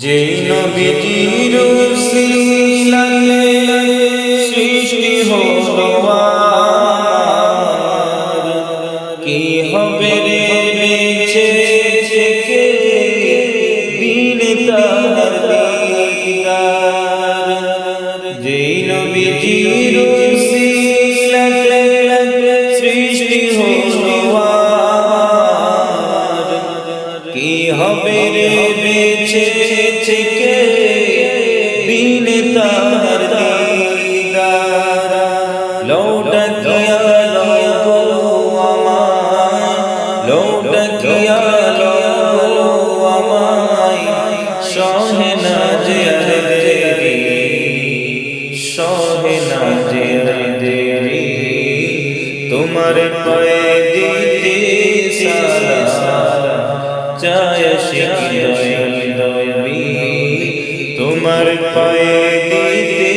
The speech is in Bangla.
যেই নবীজির উসিলাতে সৃষ্টি হলো আমার, কি হবে রে বেঁচে থেকে দিন তার দিদার। যেই নবীজির উসিলাতে সৃষ্টি হলো আমার, কি হবে রে বেঁচে থেকে দিন তার দিদার। লৌটা কিয়া লো আমায়, লৌটা কিয়া লো আমায়, সহে না যে দেরি, সহে না যে দেরি, তোমার পায়ে দিতে সালাম চায় দয়াল নবী, তোমার পায়ে দিতে